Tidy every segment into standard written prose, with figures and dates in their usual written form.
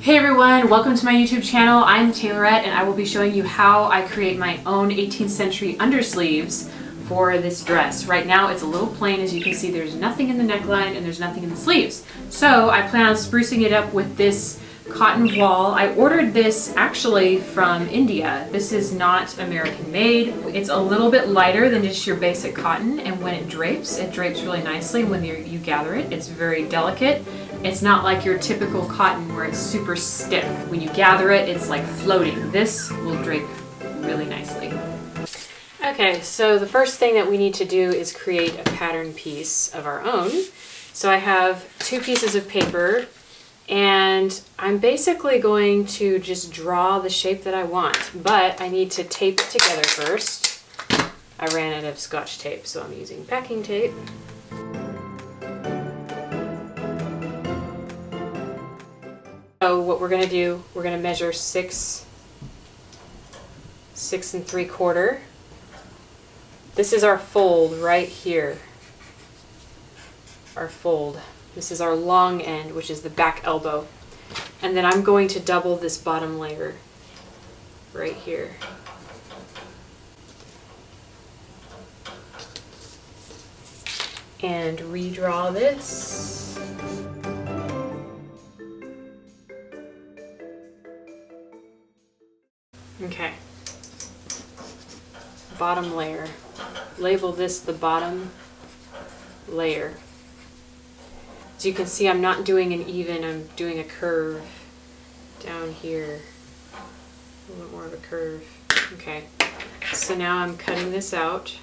Hey everyone, welcome to my YouTube channel. I'm the Tailorette and I will be showing you how I create my own 18th century undersleeves for this dress. Right now it's a little plain, as you can see. There's nothing in the neckline and there's nothing in the sleeves. So I plan on sprucing it up with this cotton voile. I ordered this actually from India. This is not American made. It's a little bit lighter than just your basic cotton, and when it drapes really nicely. When you gather it, it's very delicate. It's not like your typical cotton where it's super stiff. When you gather it, it's like floating. This will drape really nicely. Okay, so the first thing that we need to do is create a pattern piece of our own. So I have 2 pieces of paper, and I'm basically going to just draw the shape that I want, but I need to tape it together first. I ran out of Scotch tape, so I'm using packing tape. So what we're going to do, we're going to measure 6 3/4. This is our fold right here. Our fold. This is our long end, which is the back elbow. And then I'm going to double this bottom layer right here. And redraw this. Okay. Bottom layer. Label this the bottom layer. As you can see, I'm not doing an even, I'm doing a curve down here. A little bit more of a curve. Okay. So now I'm cutting this out.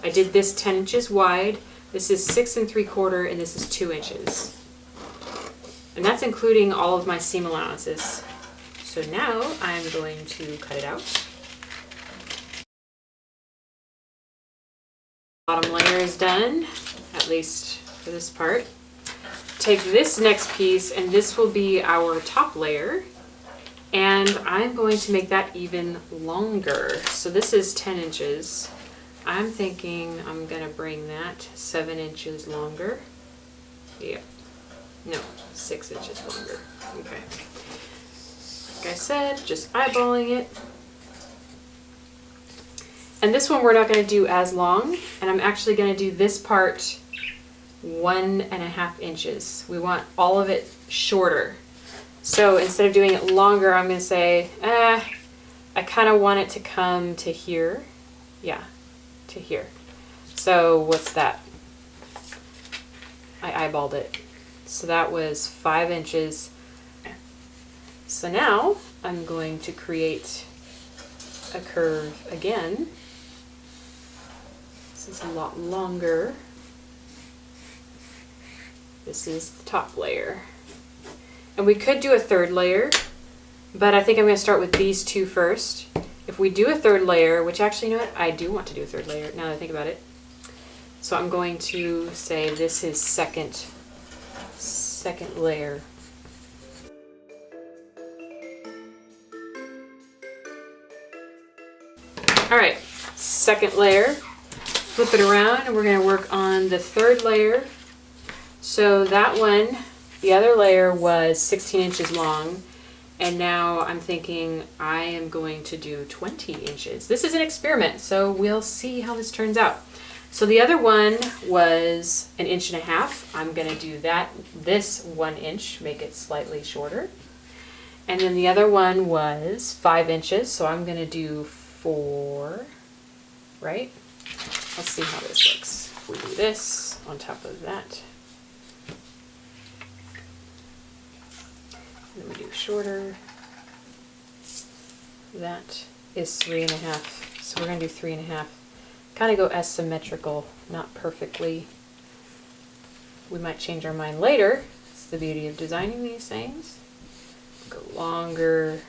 I did this 10 inches wide. This is 6 3/4, and this is 2 inches. And that's including all of my seam allowances. So now I'm going to cut it out. Bottom layer is done, at least for this part. Take this next piece, and this will be our top layer. And I'm going to make that even longer. So this is 10 inches. I'm thinking I'm going to bring that 7 inches longer. Yeah. No, 6 inches longer. Okay. Like I said, just eyeballing it. And this one we're not going to do as long, and I'm actually going to do this part 1.5 inches. We want all of it shorter. So instead of doing it longer, I'm going to say, I kind of want it to come to here. Yeah, to here. So what's that? I eyeballed it. So that was 5 inches. So now I'm going to create a curve again. This is a lot longer. This is the top layer. And we could do a 3rd layer, but I think I'm going to start with these 2 first. If we do a 3rd layer, which actually, you know what? I do want to do a 3rd layer now that I think about it. So I'm going to say this is second layer. Alright, 2nd layer. Flip it around, and we're going to work on the 3rd layer. So that one, the other layer was 16 inches long, and now I'm thinking I am going to do 20 inches. This is an experiment, so we'll see how this turns out. So the other one was 1.5 inches. I'm going to do this 1 inch, make it slightly shorter. And then the other one was 5 inches, so I'm going to do 4, right? Let's see how this looks. If we do this on top of that. And then we do shorter. That is 3.5. So we're going to do 3.5. Kind of go asymmetrical, not perfectly. We might change our mind later. It's the beauty of designing these things. Go longer,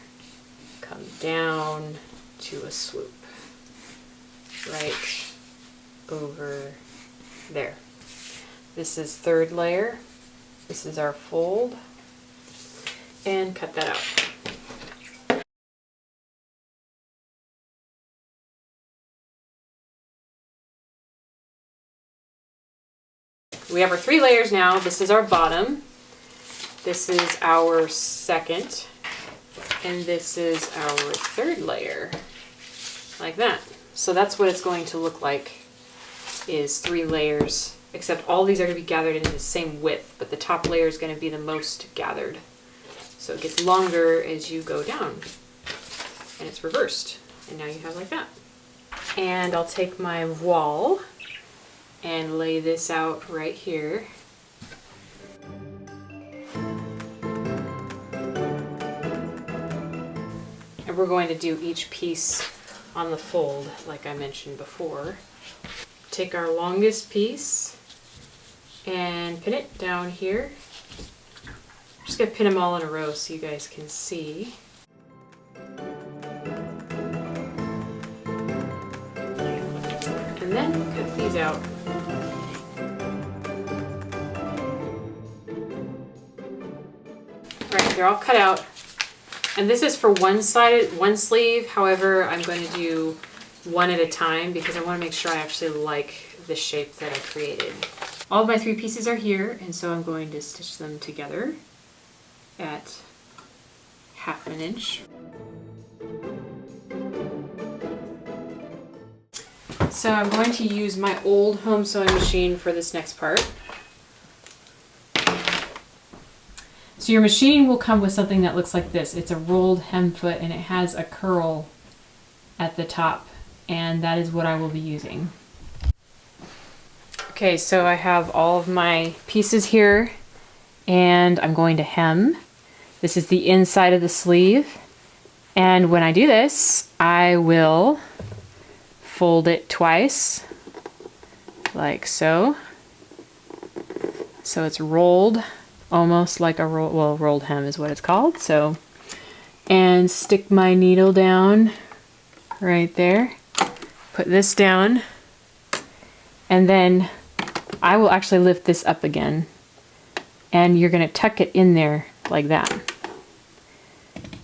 come down to a swoop. Right over there. This is 3rd layer. This is our fold. And cut that out. We have our 3 layers now. This is our bottom. This is our second, and this is our third layer, like that. So that's what it's going to look like, is 3 layers, except all these are going to be gathered into the same width, but the top layer is going to be the most gathered. So it gets longer as you go down, and it's reversed. And now you have like that. And I'll take my voile and lay this out right here. And we're going to do each piece on the fold, like I mentioned before. Take our longest piece and pin it down here. I'm just going to pin them all in a row so you guys can see. And then cut these out. Alright, they're all cut out. And this is for one sleeve. However, I'm going to do one at a time because I want to make sure I actually like the shape that I created. All of my 3 pieces are here, and so I'm going to stitch them together at 1/2 inch. So I'm going to use my old home sewing machine for this next part. So your machine will come with something that looks like this. It's a rolled hem foot and it has a curl at the top, and that is what I will be using. Okay, so I have all of my pieces here and I'm going to hem. This is the inside of the sleeve, and when I do this, I will fold it twice, like so. So it's rolled, almost like a rolled hem is what it's called. So, and stick my needle down right there. Put this down, and then I will actually lift this up again, and you're going to tuck it in there like that.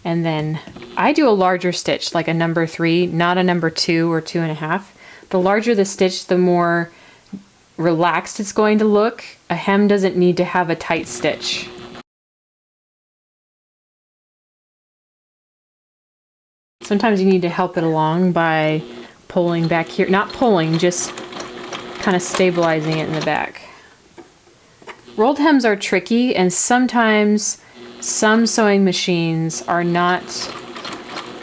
And then I do a larger stitch, like a number 3, not a number 2 or 2.5. The larger the stitch, the more relaxed it's going to look. A hem doesn't need to have a tight stitch. Sometimes you need to help it along by pulling back here. Not pulling, just kind of stabilizing it in the back. Rolled hems are tricky, and sometimes some sewing machines are not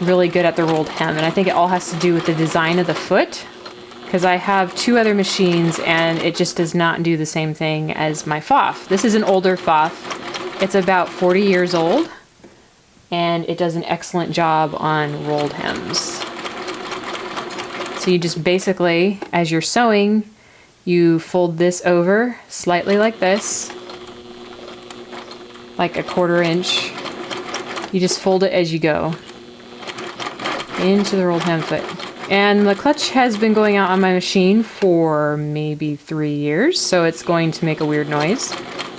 really good at the rolled hem, and I think it all has to do with the design of the foot, because I have 2 other machines and it just does not do the same thing as my Pfaff. This is an older Pfaff. It's about 40 years old, and it does an excellent job on rolled hems. So you just basically, as you're sewing, you fold this over slightly like this, like a 1/4 inch. You just fold it as you go into the rolled hem foot. And the clutch has been going out on my machine for maybe 3 years, so it's going to make a weird noise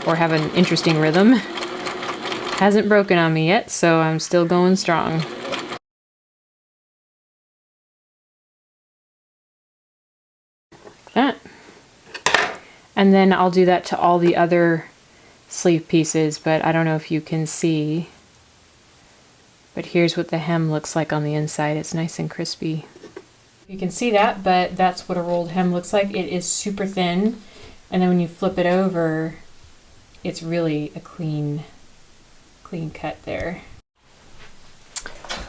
or have an interesting rhythm. Hasn't broken on me yet, so I'm still going strong. That. And then I'll do that to all the other sleeve pieces, but I don't know if you can see. But here's what the hem looks like on the inside. It's nice and crispy. You can see that, but that's what a rolled hem looks like. It is super thin, and then when you flip it over, it's really a clean cut there.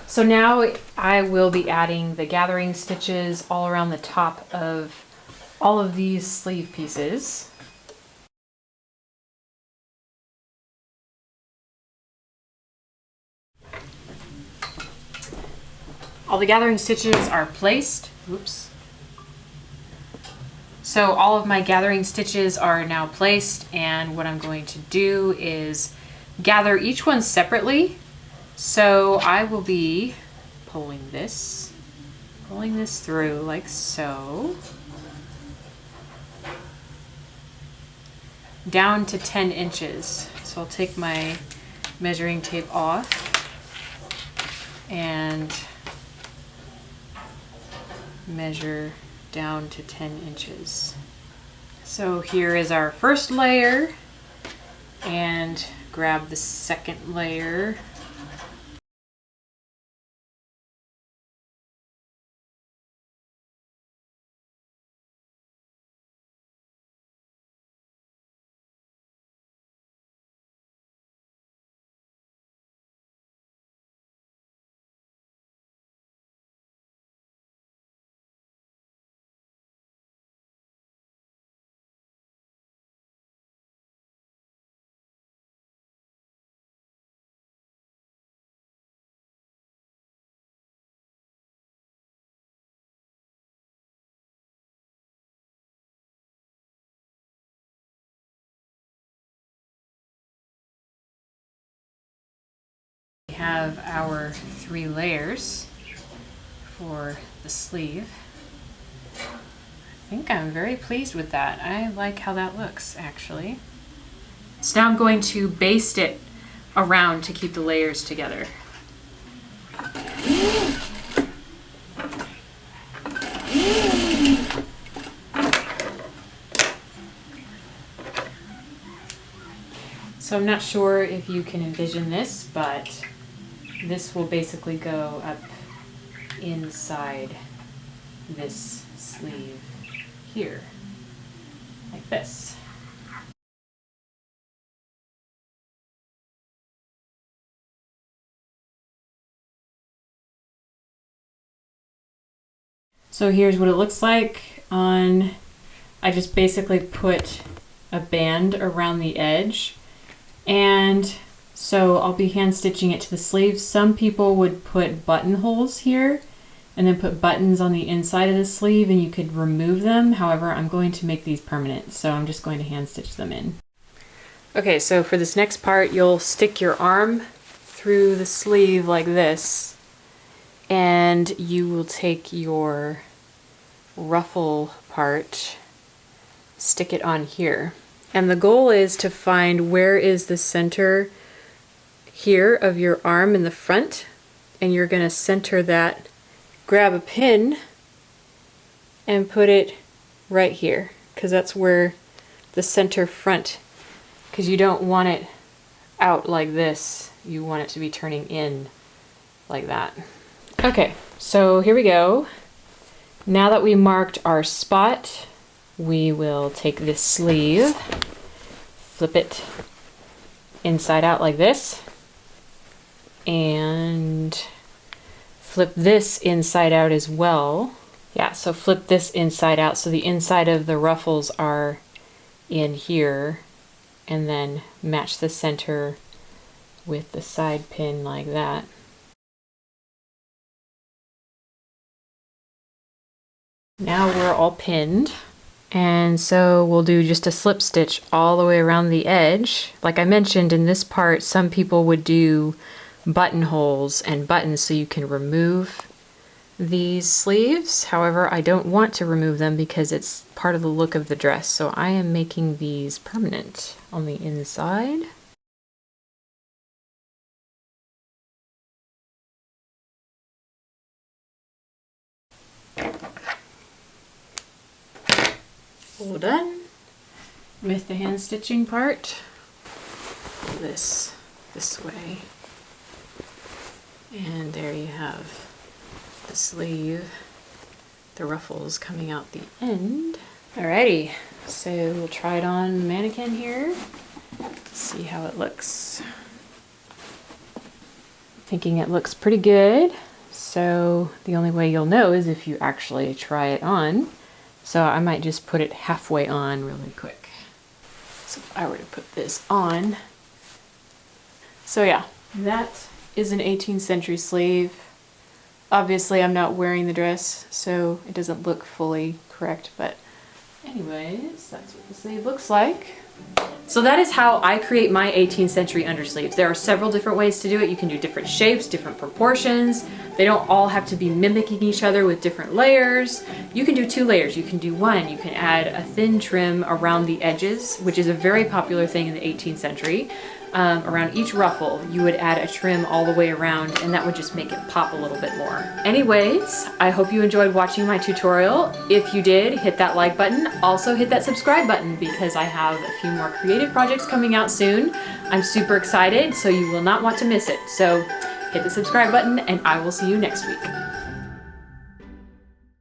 So now I will be adding the gathering stitches all around the top of all of these sleeve pieces. All the gathering stitches are placed. Oops. So all of my gathering stitches are now placed, and what I'm going to do is gather each one separately. So I will be pulling this through like so, down to 10 inches. So I'll take my measuring tape off and measure down to 10 inches. So here is our first layer, and grab the second layer. We have our 3 layers for the sleeve. I think I'm very pleased with that. I like how that looks, actually. So now I'm going to baste it around to keep the layers together. So I'm not sure if you can envision this, but this will basically go up inside this sleeve here, like this. So here's what it looks like on, I just basically put a band around the edge, and so I'll be hand stitching it to the sleeve. Some people would put buttonholes here and then put buttons on the inside of the sleeve and you could remove them. However, I'm going to make these permanent, so I'm just going to hand stitch them in. Okay, so for this next part, you'll stick your arm through the sleeve like this, and you will take your ruffle part, stick it on here. And the goal is to find where is the center here of your arm in the front, and you're going to center that. Grab a pin and put it right here, because that's where the center front, because you don't want it out like this, you want it to be turning in like that. Okay, so here we go. Now that we marked our spot, we will take this sleeve, flip it inside out like this, and flip this inside out as well. Yeah, so flip this inside out so the inside of the ruffles are in here, and then match the center with the side pin like that. Now we're all pinned, and so we'll do just a slip stitch all the way around the edge. Like I mentioned, in this part some people would do buttonholes and buttons so you can remove these sleeves. However, I don't want to remove them because it's part of the look of the dress, so I am making these permanent on the inside. All done with the hand stitching part. Pull this way, and there you have the sleeve, the ruffles coming out the end. Alrighty, so we'll try it on mannequin here, see how it looks. Thinking it looks pretty good, so the only way you'll know is if you actually try it on. So I might just put it halfway on really quick. So if I were to put this on. So yeah, that is an 18th century sleeve. Obviously I'm not wearing the dress, so it doesn't look fully correct, but anyways, that's what the sleeve looks like. So that is how I create my 18th century undersleeves. There are several different ways to do it. You can do different shapes, different proportions. They don't all have to be mimicking each other with different layers. You can do 2 layers, you can do 1. You can add a thin trim around the edges, which is a very popular thing in the 18th century. around each ruffle, you would add a trim all the way around, and that would just make it pop a little bit more. Anyways, I hope you enjoyed watching my tutorial. If you did, hit that like button. Also hit that subscribe button because I have a few more creative projects coming out soon. I'm super excited, so you will not want to miss it. So hit the subscribe button and I will see you next week.